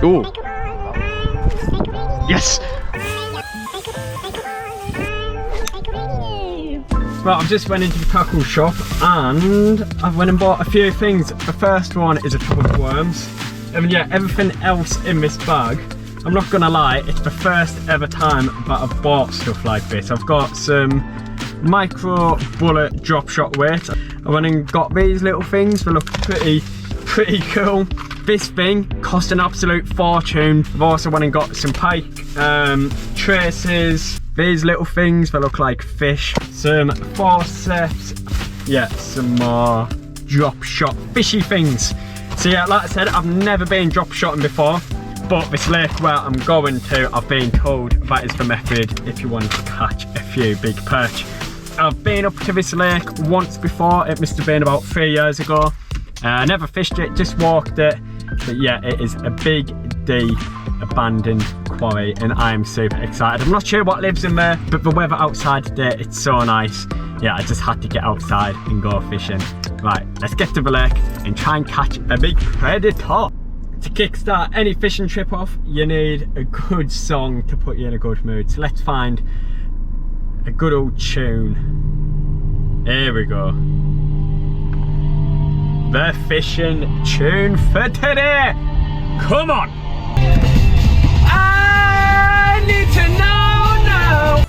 Oh. Yes. Right, I've just went into the tackle shop and I've went and bought a few things. The first one is a tub of worms. And yeah, everything else in this bag, I'm not gonna lie, it's the first ever time that I've bought stuff like this. I've got some micro bullet drop shot weight. I went and got these little things. They look pretty cool. This thing cost an absolute fortune. I've also went and got some pike traces. These little things, they look like fish. Some forceps. Yeah, some more drop shot fishy things. So yeah, like I said, I've never been drop shotting before, but this lake where I'm going to, I've been told that is the method if you want to catch a few big perch. I've been up to this lake once before. It must have been about 3 years ago. I never fished it, just walked it. But yeah, it is a big D abandoned quarry and I'm super excited. I'm not sure what lives in there, but the weather outside today, it's so nice. Yeah, I just had to get outside and go fishing. Right, let's get to the lake and try and catch a big predator. To kickstart any fishing trip off, you need a good song to put you in a good mood. So let's find a good old tune. Here we go. The fishing tune for today. Come on. I need to know now.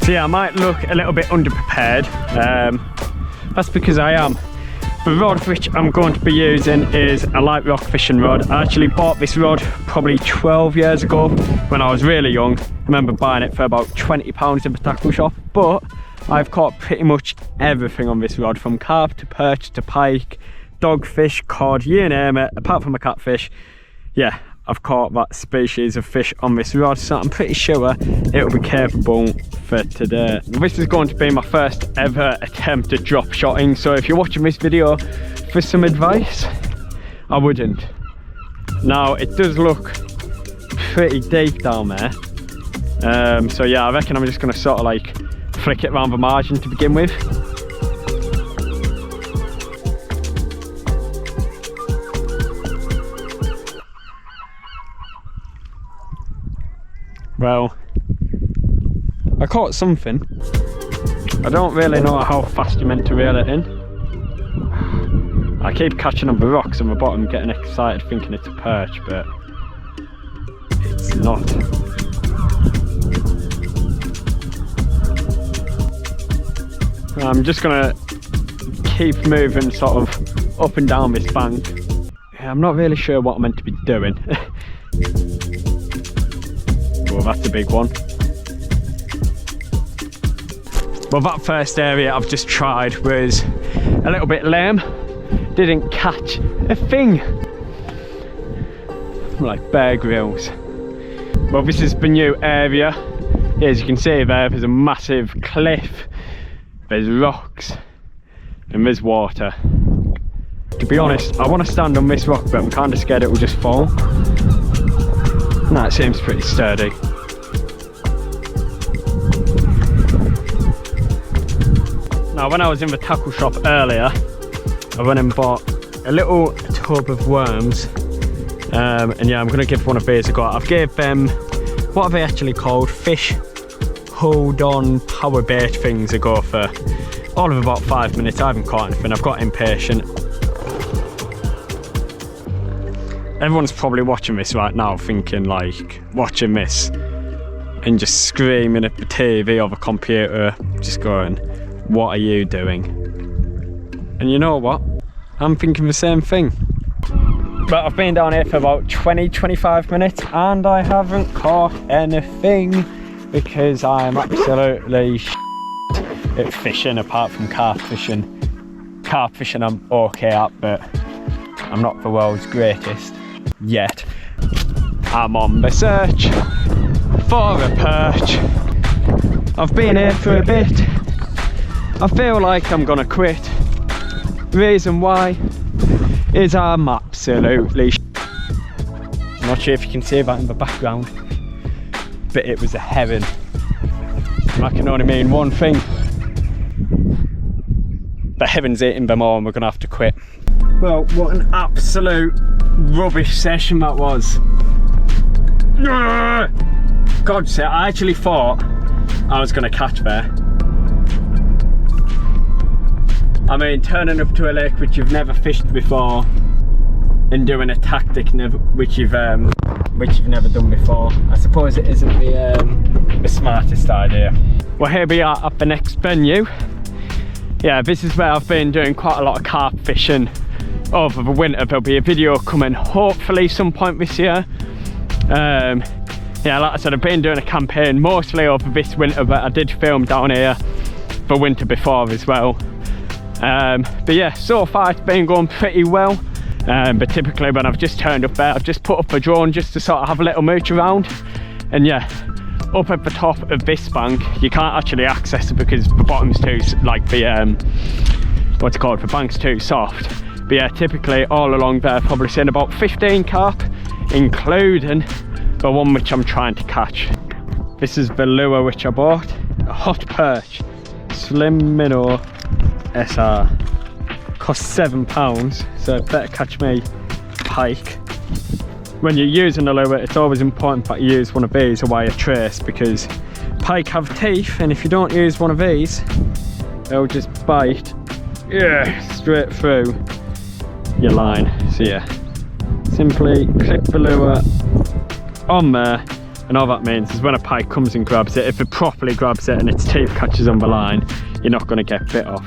So yeah, I might look a little bit underprepared. That's because I am. The rod which I'm going to be using is a light rock fishing rod. I actually bought this rod probably 12 years ago when I was really young. I remember buying it for about £20 in the tackle shop, but I've caught pretty much everything on this rod, from carp to perch to pike, dogfish, cod, you name it, apart from a catfish. Yeah, I've caught that species of fish on this rod, so I'm pretty sure it'll be capable for today. This is going to be my first ever attempt at drop shotting, so if you're watching this video for some advice, I wouldn't. Now, it does look pretty deep down there, so yeah, I reckon I'm just going to sort of like flick it around the margin to begin with. Well, I caught something. I don't really know how fast you're meant to reel it in. I keep catching on the rocks on the bottom, getting excited thinking it's a perch, but it's not. I'm just gonna keep moving sort of up and down this bank. Yeah, I'm not really sure what I'm meant to be doing. Well, that's a big one. Well, that first area I've just tried was a little bit lame. Didn't catch a thing. Like Bear Grylls. Well, this is the new area. As you can see there's a massive cliff. There's rocks and there's water. To be honest, I want to stand on this rock, but I'm kind of scared it will just fall. No, it seems pretty sturdy. Now, when I was in the tackle shop earlier, I went and bought a little tub of worms. And yeah, I'm going to give one of these a go. I've gave them, what are they actually called? Fish hold on power bait things a go for all of about 5 minutes. I haven't caught anything. I've got impatient. Everyone's probably watching this right now thinking like, watching this and just screaming at the TV or the computer, just going, what are you doing? And you know what? I'm thinking the same thing. But I've been down here for about 20-25 minutes and I haven't caught anything because I'm absolutely at fishing, apart from carp fishing. Carp fishing I'm okay at, but I'm not the world's greatest yet. I'm on the search for a perch. I've been here for a bit I feel like I'm gonna quit. Reason why is I'm absolutely I'm not sure if you can see that in the background, but it was a heaven. And I can only mean one thing. The heaven's eating them all and we're gonna have to quit. Well, what an absolute rubbish session that was. God's sake, I actually thought I was gonna catch there. I mean, turning up to a lake which you've never fished before and doing a tactic which you've never done before, I suppose it isn't the smartest idea. Well, here we are at the next venue. Yeah, this is where I've been doing quite a lot of carp fishing over the winter. There'll be a video coming hopefully some point this year. Yeah, like I said, I've been doing a campaign mostly over this winter, but I did film down here the winter before as well. But yeah, so far it's been going pretty well. But typically when I've just turned up there, I've just put up a drone just to sort of have a little mooch around. And yeah, up at the top of this bank, you can't actually access it because the bottom's too, like the, what's it called, the bank's too soft. But yeah, typically all along there, probably seeing about 15 carp, including the one which I'm trying to catch. This is the lure which I bought, a hot perch, slim minnow SR. Cost £7, so it better catch me pike. When you're using a lure, it's always important that you use one of these, a wire trace, because pike have teeth, and if you don't use one of these, they'll just bite straight through your line. So yeah, simply click the lure on there, and all that means is when a pike comes and grabs it, if it properly grabs it and its teeth catches on the line, you're not going to get bit off.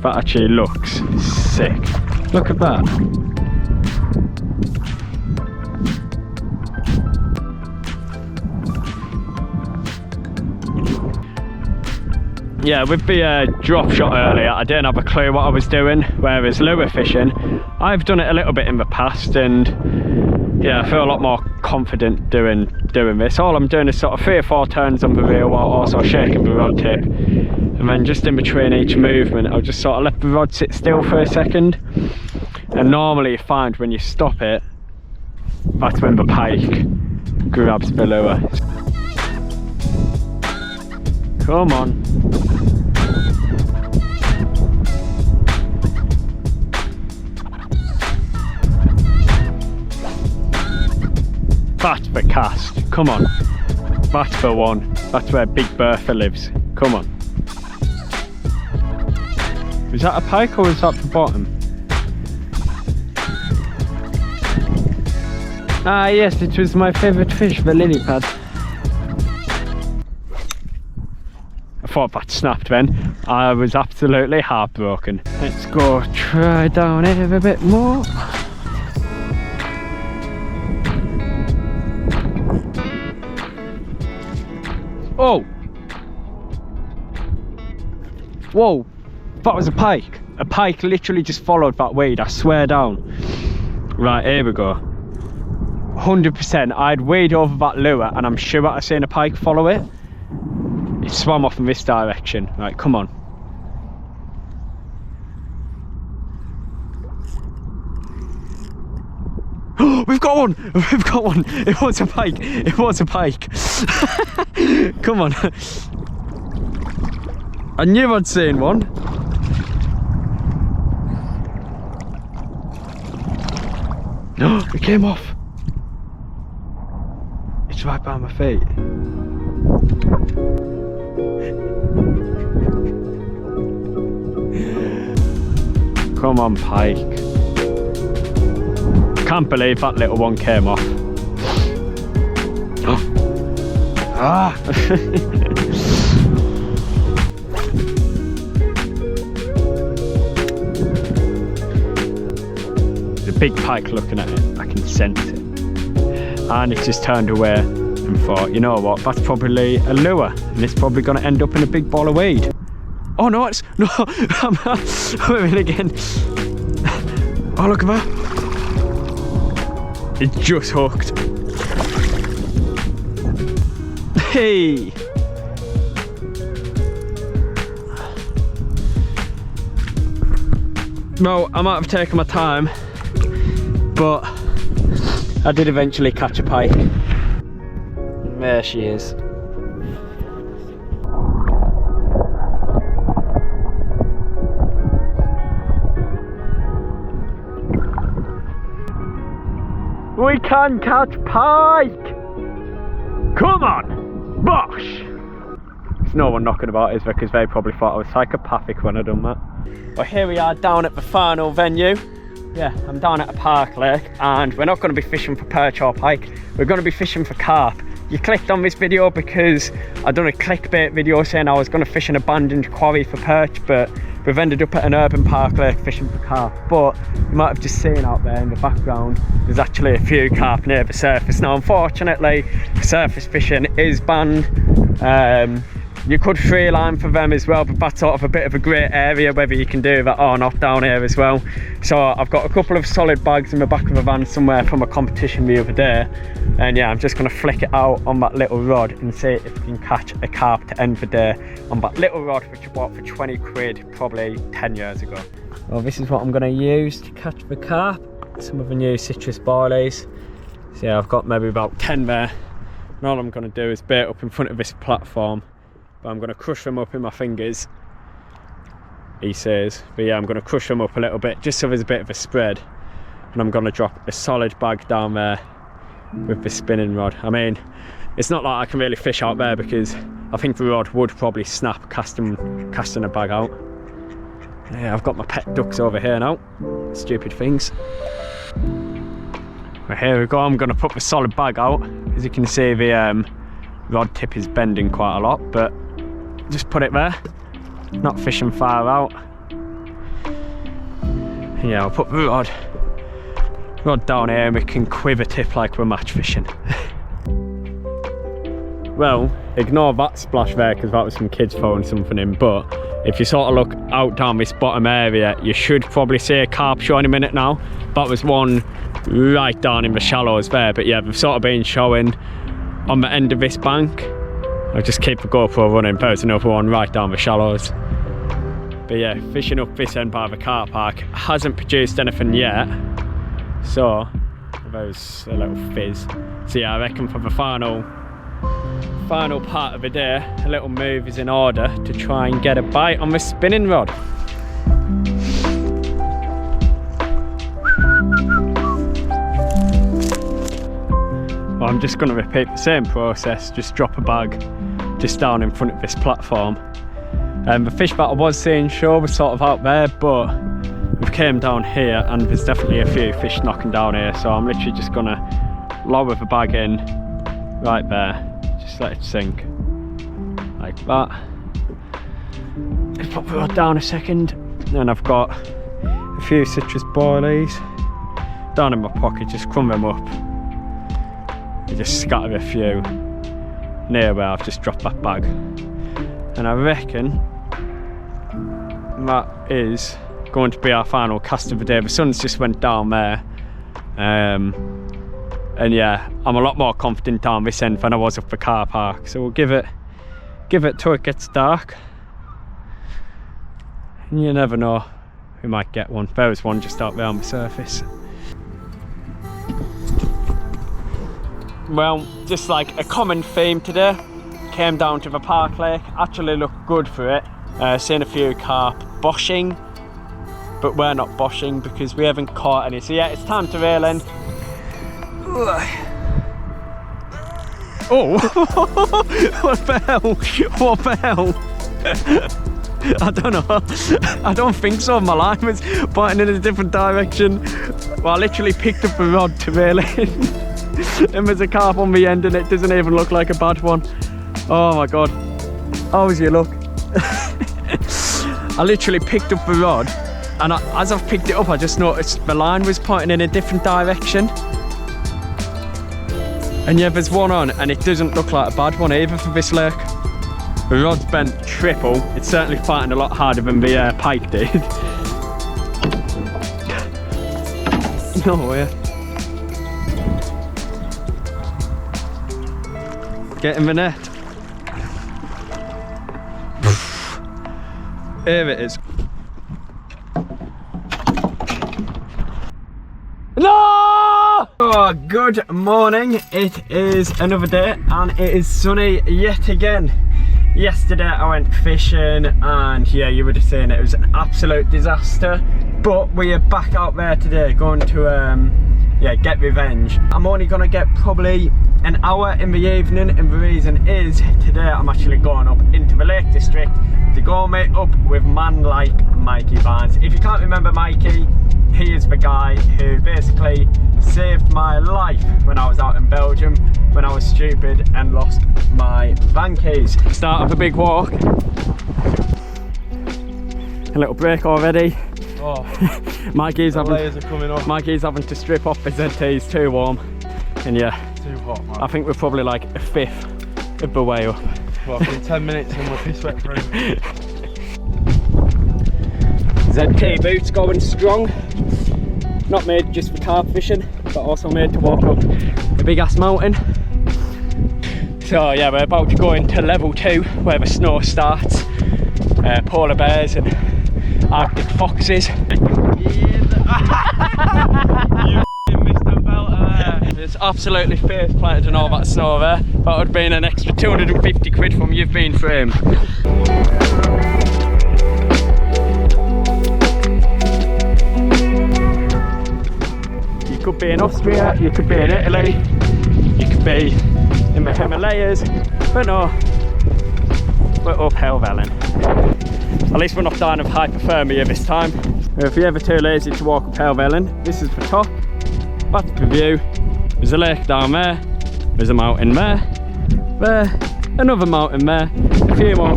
That actually looks sick. Look at that. Yeah, with the drop shot earlier, I didn't have a clue what I was doing, whereas lure fishing, I've done it a little bit in the past, and yeah, I feel a lot more confident doing this. All I'm doing is sort of 3 or 4 turns on the reel while also shaking the rod tip, and then just in between each movement I'll just sort of let the rod sit still for a second. And normally you find when you stop it, that's when the pike grabs the lure. Come on. That's the cast, come on. That's the one. That's where Big Bertha lives. Come on. Was that a pike or was that the bottom? Ah yes, it was my favourite fish, the lily pad. I thought that snapped then. I was absolutely heartbroken. Let's go try down here a bit more. Oh! Whoa! That was a pike. A pike literally just followed that weed, I swear down. Right, here we go. 100%, I'd weed over that lure and I'm sure I've seen a pike follow it. It swam off in this direction. Right, come on. We've got one! We've got one! It was a pike! It was a pike! Come on. I knew I'd seen one. No, it came off. It's right by my feet. Come on, pike. Can't believe that little one came off. Ah! The big pike looking at it, I can sense it. And it just turned away and thought, you know what, that's probably a lure and it's probably going to end up in a big ball of weed. Oh no, it's, no, I'm in again. Oh, look at that. It just hooked. Hey! Well, I might have taken my time, but I did eventually catch a pike. There she is. We can catch pike! Come on! Bosh! There's no one knocking about, is there? Because they probably thought I was psychopathic when I done that. Well, here we are down at the final venue. Yeah, I'm down at a park lake, and we're not going to be fishing for perch or pike. We're going to be fishing for carp. You clicked on this video because I done a clickbait video saying I was going to fish an abandoned quarry for perch, but we've ended up at an urban park lake fishing for carp. But you might have just seen out there in the background, there's actually a few carp near the surface. Now, unfortunately, surface fishing is banned. You could free line for them as well, but that's sort of a bit of a grey area whether you can do that or not down here as well. So I've got a couple of solid bags in the back of the van somewhere from a competition the other day, and yeah, I'm just going to flick it out on that little rod and see if we can catch a carp to end the day on that little rod which I bought for 20 quid probably 10 years ago. Well, this is what I'm going to use to catch the carp. Some of the new citrus barleys. So yeah, I've got maybe about 10 there, and all I'm going to do is bait up in front of this platform. But I'm going to crush them up in my fingers, he says. But yeah, I'm going to crush them up a little bit just so there's a bit of a spread, and I'm going to drop a solid bag down there with the spinning rod. I mean, it's not like I can really fish out there because I think the rod would probably snap casting a bag out. Yeah, I've got my pet ducks over here now. Stupid things. Well, here we go. I'm going to put the solid bag out. As you can see, the rod tip is bending quite a lot, but just put it there, not fishing far out. Yeah, I'll put the rod down here and we can quiver tip like we're match fishing. Well, ignore that splash there because that was some kids throwing something in, but if you sort of look out down this bottom area, you should probably see a carp show in a minute now. That was one right down in the shallows there, but yeah, they've sort of been showing on the end of this bank. I'll just keep the GoPro running. There's another one right down the shallows. But yeah, fishing up this end by the car park hasn't produced anything yet, so there's a little fizz. So yeah, I reckon for the final part of the day, a little move is in order to try and get a bite on the spinning rod. Well, I'm just going to repeat the same process, just drop a bag just down in front of this platform. The fish that I was seeing show was sort of out there, but we've came down here and there's definitely a few fish knocking down here, so I'm literally just going to lower the bag in right there, just let it sink like that. Let's pop the rod down a second, and I've got a few citrus boilies down in my pocket, just crumb them up. I just scatter a few near where I've just dropped that bag, and I reckon that is going to be our final cast of the day. The sun's just went down there, and yeah, I'm a lot more confident down this end than I was up the car park, so we'll give it till it gets dark, and you never know, we might get one. There was one just out there on the surface. Well, just like a common theme today, came down to the park lake, actually looked good for it. Seen a few carp boshing, but we're not boshing because we haven't caught any. So yeah, it's time to reel in. Oh, what the hell? What the hell? I don't know. I don't think so. My line was pointing in a different direction. Well, I literally picked up the rod to reel in. And there's a carp on the end and it doesn't even look like a bad one. Oh my god. How was your look? I literally picked up the rod, and as I've picked it up I just noticed the line was pointing in a different direction. And yeah, there's one on and it doesn't look like a bad one either for this lake. The rod's bent triple. It's certainly fighting a lot harder than the pike did. No way. Get in the net. Here it is. Oh, good morning. It is another day and it is sunny yet again. Yesterday I went fishing and yeah, you were just saying it was an absolute disaster, but we are back out there today going to get revenge. I'm only gonna get probably an hour in the evening, and the reason is today I'm actually going up into the Lake District to go meet up with man like Mikey Barnes. If you can't remember Mikey, he is the guy who basically saved my life when I was out in Belgium when I was stupid and lost my van keys. Start of a big walk. A little break already. Oh, Mikey's having to strip off his ZT, he's too warm. And yeah, too hot, man. I think we're probably like a fifth of the way up. Well, in 10 minutes and we're piss wet through. ZT boots going strong. Not made just for carp fishing, but also made to walk up a big ass mountain. So yeah, we're about to go into level 2 where the snow starts. Polar bears and Arctic foxes. You missed the belter there. It's absolutely face planted and all that snow there. That would have been an extra 250 quid from you've been framed. You could be in Austria, you could be in Italy, you could be in the Himalayas, but no, we're up Helvellyn. At least we're not dying of hypothermia this time. If you're ever too lazy to walk up Helvellyn, this is the top, that's the view. There's a lake down there, there's a mountain there, another mountain there, a few more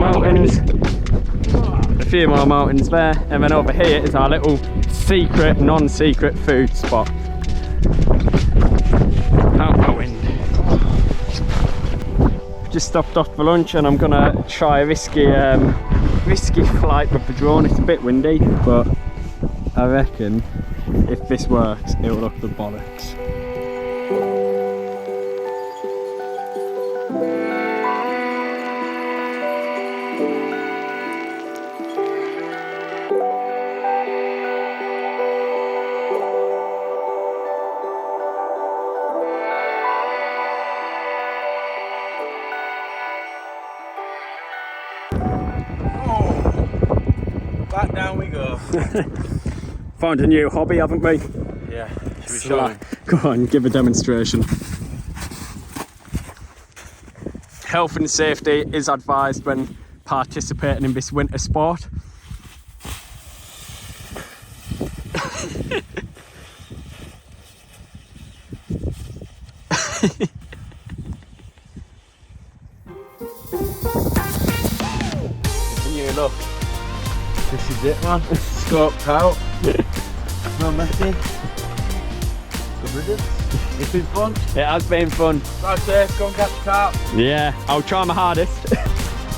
mountains there, and then over here is our little secret, non-secret food spot. Out my wind. Just stopped off for lunch and I'm gonna try a risky flight with the drone. It's a bit windy, but I reckon if this works, it'll look the bollocks. Back down we go. Found a new hobby, haven't we? Yeah, should we show him? Go on, give a demonstration. Health and safety is advised when participating in this winter sport. New look. This is it, man. Scoped out. No messy. Good riddance. It's been fun. It has been fun. Right, safe, go and catch carp. Yeah, I'll try my hardest.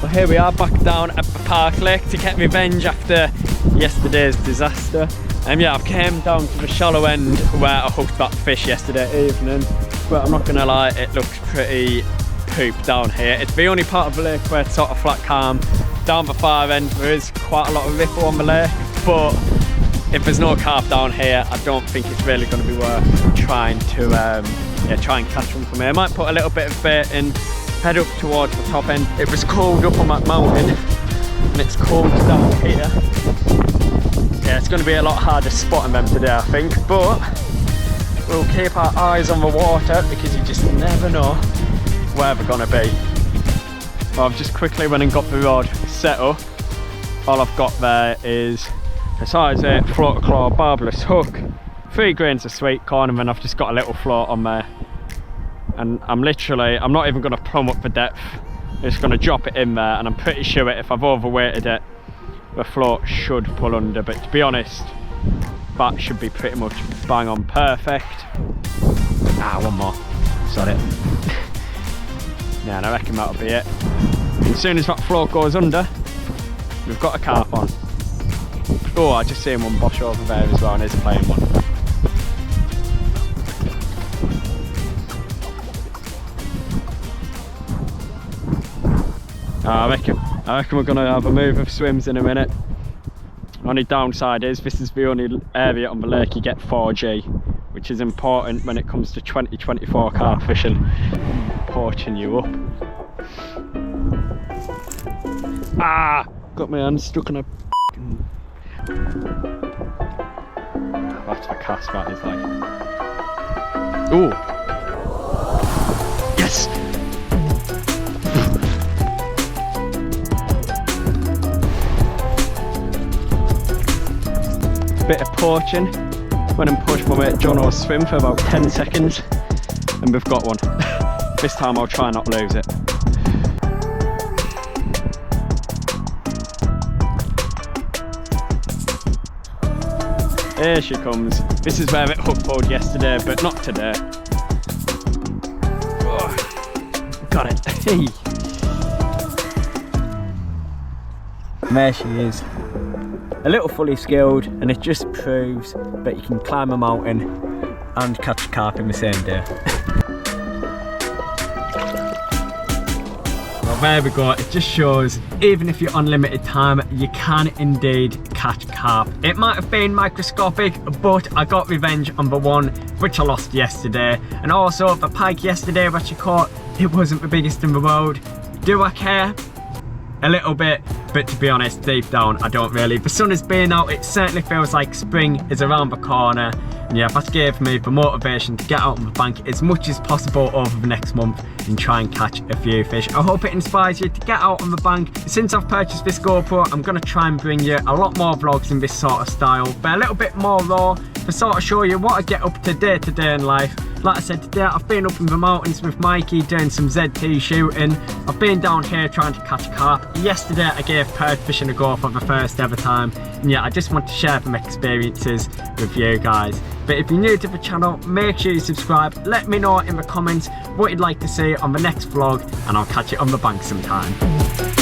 Well, here we are back down at the Park Lake to get revenge after yesterday's disaster. Yeah, I've came down to the shallow end where I hooked that fish yesterday evening, but I'm not gonna lie, it looks pretty poop down here. It's the only part of the lake where it's sort of flat calm. Down the far end there is quite a lot of ripple on the lake, but if there's no carp down here, I don't think it's really going to be worth trying to try and catch them from here. I might put a little bit of bait in, head up towards the top end. It was cold up on that mountain and it's cold down here. Yeah, it's going to be a lot harder spotting them today, I think, but we'll keep our eyes on the water because you just never know where they're going to be. Well, I've just quickly went and got the rod set up. All I've got there is a size 8 float claw barbless hook, 3 grains of sweet corn, and then I've just got a little float on there. And I'm not even going to plumb up the depth. I'm just going to drop it in there, and I'm pretty sure if I've overweighted it, the float should pull under. But to be honest, that should be pretty much bang on perfect. One more. Sorry. Yeah, and I reckon that'll be it. As soon as that float goes under, we've got a carp on. Oh, I just seen one bosh over there as well, and he's playing one. I reckon we're gonna have a move of swims in a minute. Only downside is this is the only area on the lake you get 4G. which is important when it comes to 2024 carp fishing. Poaching you up. Ah! Got my hand stuck in a that's the cast that is like. Ooh! Yes! Bit of poaching when I'm pushed my mate John or swim for about 10 seconds and we've got one. This time I'll try not lose it. Here she comes. This is where it hook pulled yesterday, but not today. Oh, got it. Hey. There she is. A little fully skilled, and it just proves that you can climb a mountain and catch a carp in the same day. Well, there we go. It just shows, even if you're on limited time, you can indeed catch carp. It might have been microscopic, but I got revenge on the one which I lost yesterday. And also the pike yesterday which I caught, it wasn't the biggest in the world. Do I care? A little bit, but to be honest, deep down, I don't really. The sun has been out, it certainly feels like spring is around the corner. And yeah, that gave me the motivation to get out on the bank as much as possible over the next month and try and catch a few fish. I hope it inspires you to get out on the bank. Since I've purchased this GoPro, I'm gonna try and bring you a lot more vlogs in this sort of style, but a little bit more raw to sort of show you what I get up to day in life. Like I said, today I've been up in the mountains with Mikey doing some ZT shooting. I've been down here trying to catch carp. Yesterday I gave perch fishing a go for the first ever time. And yeah, I just want to share them experiences with you guys. But if you're new to the channel, make sure you subscribe. Let me know in the comments what you'd like to see on the next vlog, and I'll catch you on the bank sometime.